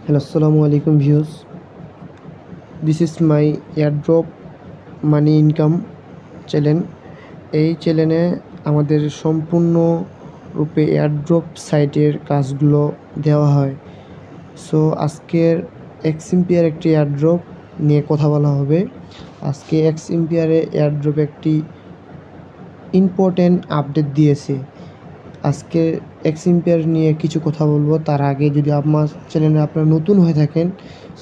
Hello, assalamu alaikum viewers. This is my airdrop money income channel. এই চ্যানেলে আমাদের সম্পূর্ণরূপে এয়ারড্রপ সাইটের কাজগুলো দেওয়া হয়। সো আজকের এক্সএমপিআর একটি এয়ারড্রপ নিয়ে কথা বলা হবে। আজকে এক্সএমপিআরে এয়ারড্রপ একটি ইম্পর্টেন্ট আপডেট দিয়েছে। আজকে এক্সএমপিআর নিয়ে কিছু কথা বলবো। তার আগে যদি আমার চ্যানেলে আপনারা নতুন হয়ে থাকেন,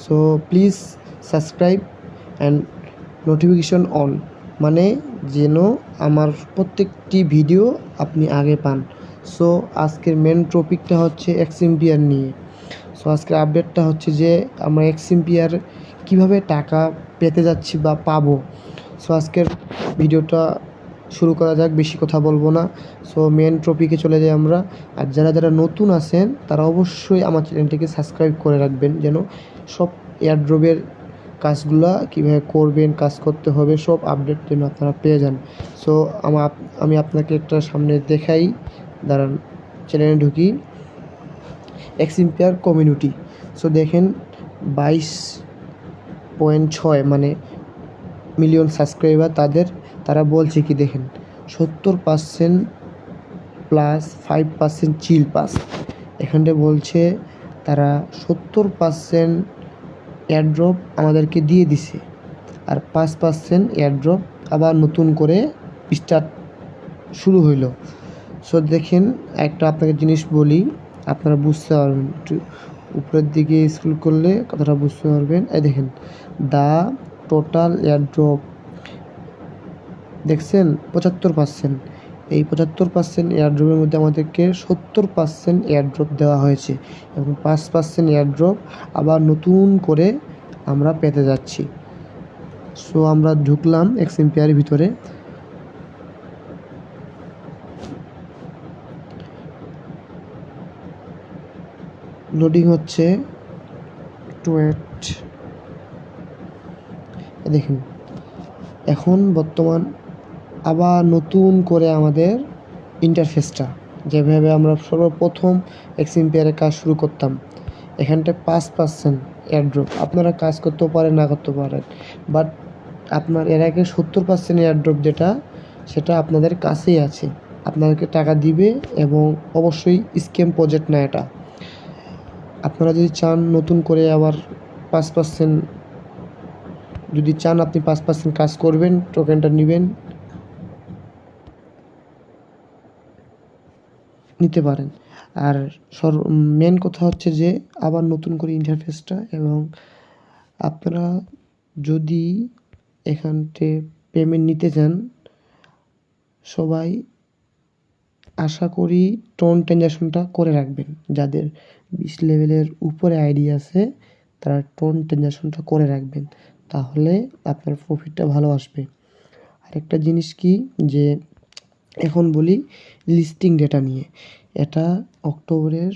so please subscribe and notification on, মানে যেন আমার প্রত্যেকটি ভিডিও আপনি আগে পান। সো আজকের মেন টপিকটা হচ্ছে এক্সএমপিআর নিয়ে। সো আজকের আপডেটটা হচ্ছে যে আমরা এক্সএমপিআর কীভাবে টাকা পেতে যাচ্ছি বা পাবো। সো আজকের ভিডিওটা শুরু করা যাক, বেশি কথা বলবো না। সো মেন টপিকে চলে যাই আমরা। আর যারা নতুন আছেন তারা অবশ্যই আমার চ্যানেলটিকে সাবস্ক্রাইব করে রাখবেন, যেন সব এয়ারড্রপের কাজগুলা কীভাবে করবেন, কাজ করতে হবে, সব আপডেট যেন আপনারা পেয়ে যান। সো আমি আপনাকে একটা সামনে দেখাই, দাঁড়ান, চ্যানেলে ঢুকি। এক্সএমপিআর কমিউনিটি। সো দেখেন 22.6 মানে মিলিয়ন সাবস্ক্রাইবার তারা বলছে কি দেখেন, 70% প্লাস 5% চিল পাস। এখানটা বলছে তারা 70% এয়ারড্রপ আমাদেরকে দিয়ে দিছে, আর 5% এয়ারড্রপ আবার নতুন করে স্টার্ট শুরু হইল। সো দেখেন, একটা আপনাকে জিনিস বলি, আপনারা বুঝতে পারবেন। একটু উপরের দিকে স্ক্রল করলে কথাটা বুঝতে পারবেন। এই দেখেন, দ্য টোটাল এয়ারড্রপ দেখছেন 75%। এই 75% এয়ারড্রপের মধ্যে আমাদেরকে 70% এয়ারড্রপ দেওয়া হয়েছে এবং 5% এয়ারড্রপ আবার নতুন করে আমরা পেতে যাচ্ছি। সো আমরা ঢুকলাম এক্সএমপিআর ভিতরে। লোডিং হচ্ছে, একটু ওয়েট। দেখেন, এখন বর্তমান আবার নতুন করে আমাদের ইন্টারফেসটা, যেভাবে আমরা সর্বপ্রথম এক্সএমপিআরে কাজ শুরু করতাম, এখানটায় 5% এয়ারড্রপ। আপনারা কাজ করতেও পারেন, না করতে পারেন, বাট আপনার এর আগে 70% এয়ারড্রপ যেটা, সেটা আপনাদের কাছেই আছে, আপনাদেরকে টাকা দিবে এবং অবশ্যই স্ক্যাম প্রজেক্ট না এটা। আপনারা যদি চান নতুন করে আবার 5%, যদি চান আপনি 5% কাজ করবেন, টোকেনটা নেবেন, নিতে পারেন। আর মেন কথা হচ্ছে যে আবার নতুন করে ইন্টারফেসটা, এবং আপনারা যদি এখানতে পেমেন্ট নিতে চান, সবাই আশা করি টোন ট্রানজাকশনটা করে রাখবেন। যাদের 20 লেভেলের উপরে আইডি আছে তারা টোন ট্রানজাকশনটা করে রাখবেন, তাহলে আপনার প্রফিটটা ভালো আসবে। আরেকটা জিনিস কি, যে এখন বলি লিস্টিং ডেটা নিয়ে। এটা অক্টোবরের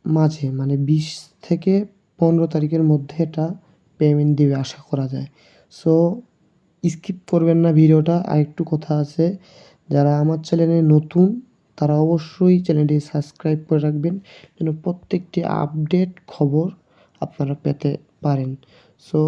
মাঝে, মানে 20 থেকে 15 তারিখের মধ্যে এটা পেমেন্ট দিবে আশা করা যায়। সো স্কিপ করবেন না ভিডিওটা। আরেকটু কথা আছে, যারা আমার চ্যানেলে নতুন তারা অবশ্যই চ্যানেলটি সাবস্ক্রাইব করে রাখবেন, যেন প্রত্যেকটি আপডেট খবর আপনারা পেতে পারেন। সো